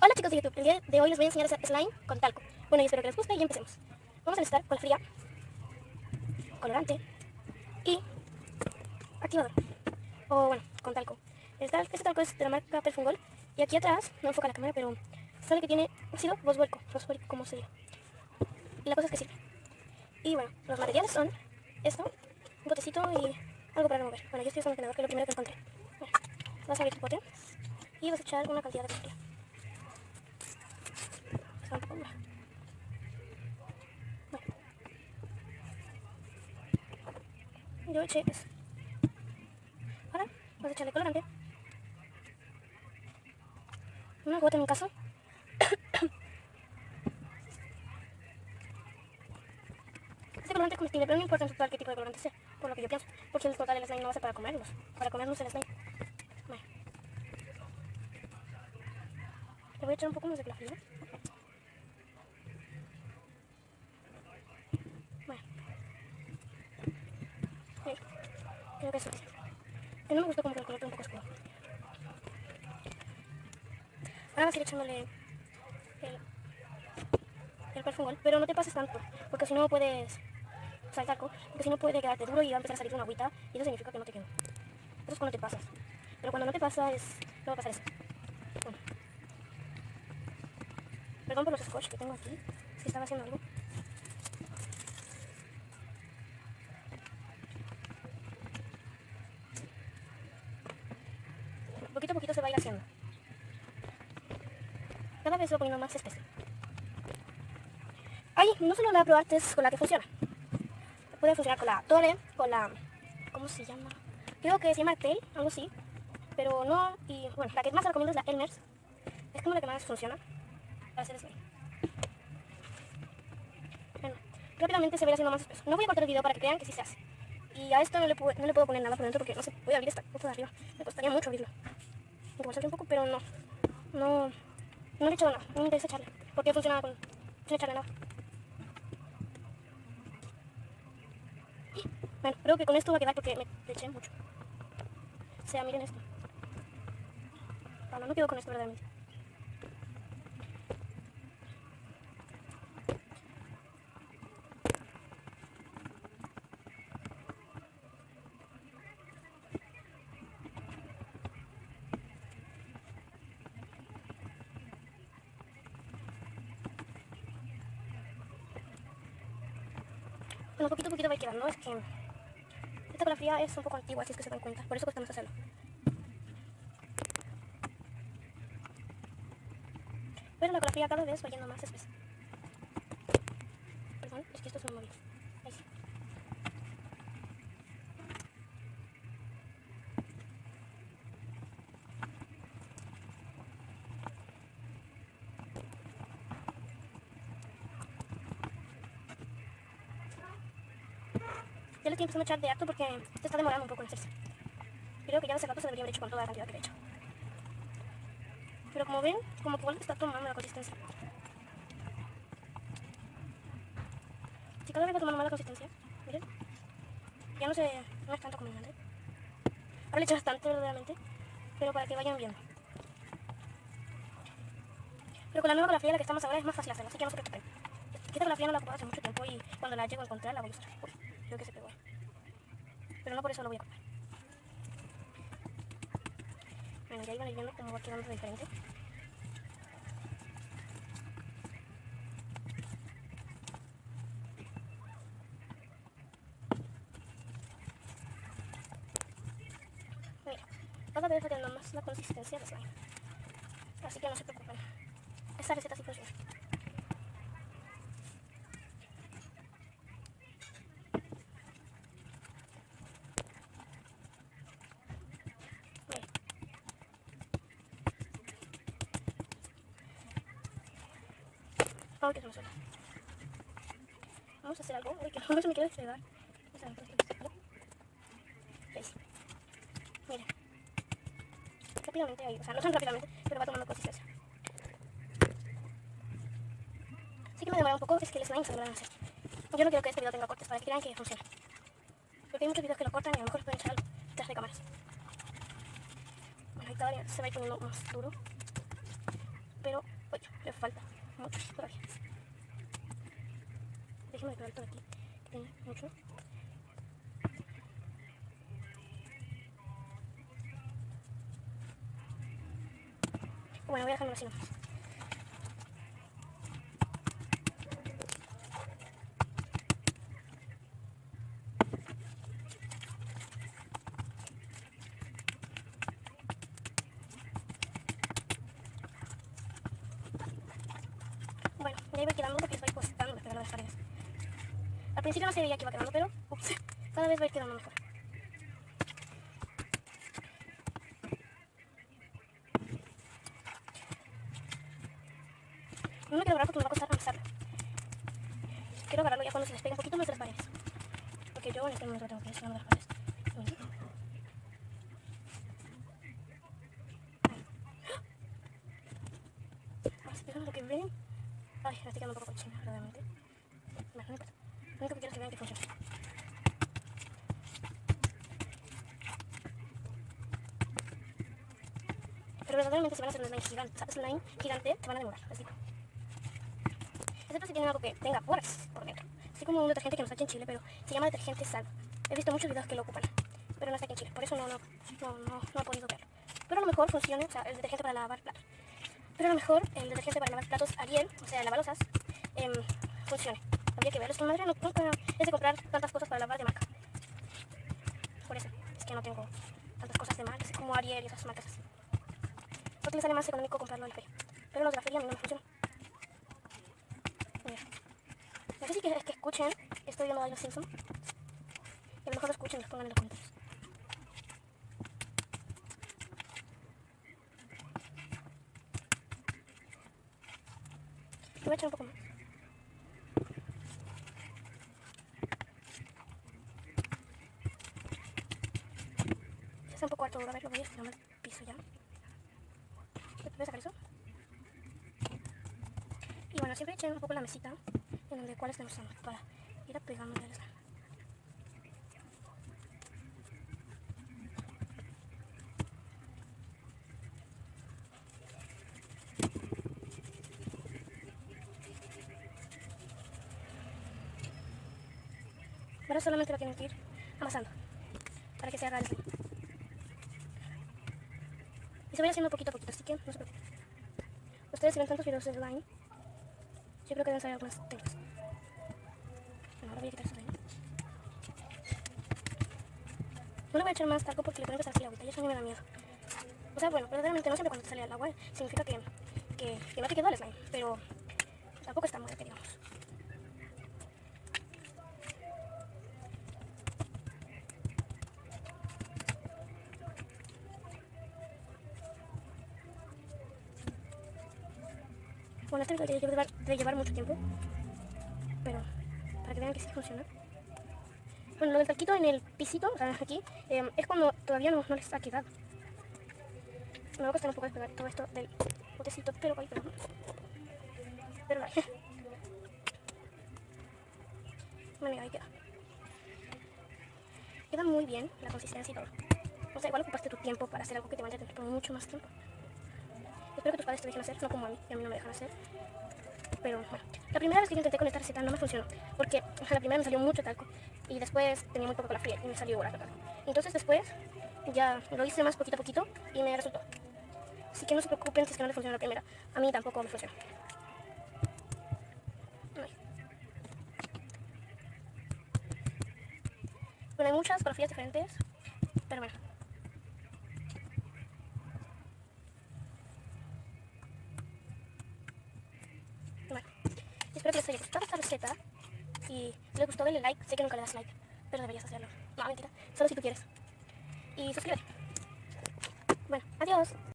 Hola chicos de YouTube, el día de hoy les voy a enseñar a hacer slime con talco. Bueno, y espero que les guste y empecemos. Vamos a necesitar cola fría, colorante y activador. O bueno, con talco. Este talco es de la marca Perfungol. Y aquí atrás, no enfoca la cámara, pero sale que tiene ácido fosfórico como se diga. Y la cosa es que sirve. Y bueno, los materiales son esto, un potecito y algo para remover. Bueno, yo estoy usando un tenedor, que es lo primero que encontré. Bueno, vas a abrir tu pote y vas a echar una cantidad de cola fría. Está un poco dura. Yo eché eso. Ahora vas a echarle colorante. Una gota en mi caso. Este colorante es comestible, pero no importa en total qué tipo de colorante sea, por lo que yo pienso. Porque el total del slime no va a ser para comerlos. Para comernos el slime. Bueno. Le voy a echar un poco más de cola fría. Bueno. Ahí. Creo que es suficiente. No me gustó como que el color está un poco oscuro. Ahora vas a ir echándole el perfumol, pero no te pases tanto, porque si no puedes saltar, porque si no puede quedarte duro y va a empezar a salir una agüita, y eso significa que no te quedó. Eso es cuando te pasas. Pero cuando no te pasa no va a pasar eso. Bueno. Perdón por los scotch que tengo aquí, es que estaba haciendo algo. Poquito a poquito se va a ir haciendo. Cada vez se va poniendo más espeso. Ay, no solo la ProArt es con la que funciona. Puede funcionar con la Tore, con la... ¿Cómo se llama? Creo que se llama Tel, algo así. Pero no, y bueno, la que más recomiendo es la Elmer's. Es como la que más funciona para hacer slime. Bueno, rápidamente se va a ir haciendo más espeso. No voy a cortar el video para que crean que sí se hace. Y a esto no le puedo poner nada por dentro porque no se puede abrir esta cosa de arriba. Me costaría mucho abrirlo. Aunque me salga un poco, pero no le he echado nada. No me interesa echarle. Porque funciona sin echarle nada. Bueno, creo que con esto va a quedar porque me eché mucho. O sea, miren esto. No quedo con esto verdaderamente. Bueno, poquito a poquito va a ir quedando. Es que esta cola fría es un poco antigua, si es que se dan cuenta. Por eso cuesta más hacerlo. Pero la cola fría cada vez va yendo más espesa. Perdón, es que esto se me movió. Ahí sí. Ya le estoy empezando a echar de harto porque se está demorando un poco en hacerse. Creo que ya de hace rato se debería haber hecho con toda la cantidad que le he hecho. Pero como ven, como que igual está tomando la consistencia. Si cada vez va tomando más la consistencia, miren, ya no es tanto como antes. Ahora le echo bastante verdaderamente, pero para que vayan viendo. Pero con la nueva cola fría, la que estamos ahora, es más fácil hacerla, así que no se preocupen. Esta cola fría no la ocupo hace mucho tiempo y cuando la llego a encontrar la voy a usar. Uy, creo que se pegó. Pero no por eso lo voy a comprar. Bueno, ya iban a ir viendo cómo va quedando de diferente. Mira, vas a ver teniendo más la consistencia de slime. Así que no se preocupen. Esta receta sí funciona. Mira. Vamos que se me suelta. Vamos a hacer algo. Uy, que no se me quiere despegar. Vamos a ver, ¿veis? Mira. Rápidamente ahí, o sea, no tan rápidamente, pero va tomando consistencia. Sí que me demora un poco, es que el slime se lo van a hacer. Yo no quiero que este video tenga cortes para que crean que funciona. Porque hay muchos videos que lo cortan y a lo mejor pueden echar algo detrás de cámaras. Bueno, ahí todavía se va a ir poniendo más duro. pero oye, le falta mucho todavía. Déjeme decorar todo aquí, que tiene mucho. Bueno, voy a dejarlo así nomás. Bueno, ya iba quedando porque estoy costando de pegar las paredes. Al principio no se veía que iba quedando, pero ups, cada vez va a ir quedando mejor. No me quiero agarrar porque me va a costar avanzarlo. Quiero agarrarlo ya cuando se les pegue un poquito más de las paredes. Porque yo en este momento tengo que ir sacando las paredes. Ahora se pegan lo que ven. Ay, me estoy quedando un poco cochina, realmente. Bueno, no importa. Lo único que quiero es que vean que funciona. Pero verdaderamente si van a hacer un slime gigante, se van a demorar, así. Excepto si tienen algo que tenga borax por dentro. Así como un detergente que no está aquí en Chile, pero se llama detergente sal. He visto muchos videos que lo ocupan, pero no está aquí en Chile, por eso no he podido verlo. Pero a lo mejor funcione, o sea, el detergente para lavar platos. Pero a lo mejor el detergente para lavar platos Ariel, o sea, lavalosas, funcione. Habría que verlo. Es que mi madre nunca es de comprar tantas cosas para lavar de marca. Por eso es que no tengo tantas cosas de marca, así como Ariel y esas marcas así. Porque me sale más económico comprarlo en feria. Pero los de la feria a mí no me funcionan. Mira. No sé si es que escuchen, estoy viendo a los Simpsons. Y a lo mejor lo escuchen y los pongan en los comentarios. Voy a echar un poco más. Ya está un poco alto, a ver, lo voy a estirar al piso ya. Voy a sacar eso. Y bueno, siempre eché un poco la mesita en donde cuál estamos usando para ir pegándole al slime. Ahora solamente lo tienen que ir amasando para que se haga el slime. Y se vaya haciendo poquito a poquito, así que no se preocupen. Ustedes si ven tantos videos de slime, yo creo que deben saber algunas técnicas. Bueno, ahora voy a quitar eso de ahí. No le voy a echar más talco porque le puede empezar a salir agüita y eso a mí me da miedo. O sea, bueno, verdaderamente no siempre cuando te sale el agua significa que no te quedó el slime, pero tampoco está mal, que digamos. Bueno, este video debe llevar mucho tiempo, pero para que vean que sí funciona. Bueno, lo del talquito en el pisito, o sea, aquí, es cuando todavía no les ha quedado. Me va a costar un poco despegar todo esto del botecito, pero ay, perdón. Pero vale. Bueno, ahí queda. Queda muy bien la consistencia y todo. O sea, igual ocupaste tu tiempo para hacer algo que te vaya a tener por mucho más tiempo. Espero que tus padres te dejen hacer, no como a mí, que a mí no me dejan hacer. Pero bueno, la primera vez que yo intenté con esta receta no me funcionó, porque a la primera me salió mucho talco y después tenía muy poco la fría y me salió barato talco. Entonces después ya lo hice más poquito a poquito y me resultó. Así que no se preocupen si es que no les funciona la primera. A mí tampoco me funciona. Ay. Bueno, hay muchas coreografías diferentes, pero bueno. Bueno, espero que les haya gustado esta receta y si les gustó denle like. Sé que nunca le das like, pero deberías hacerlo. No, mentira, solo si tú quieres. Y suscríbete. Bueno, adiós.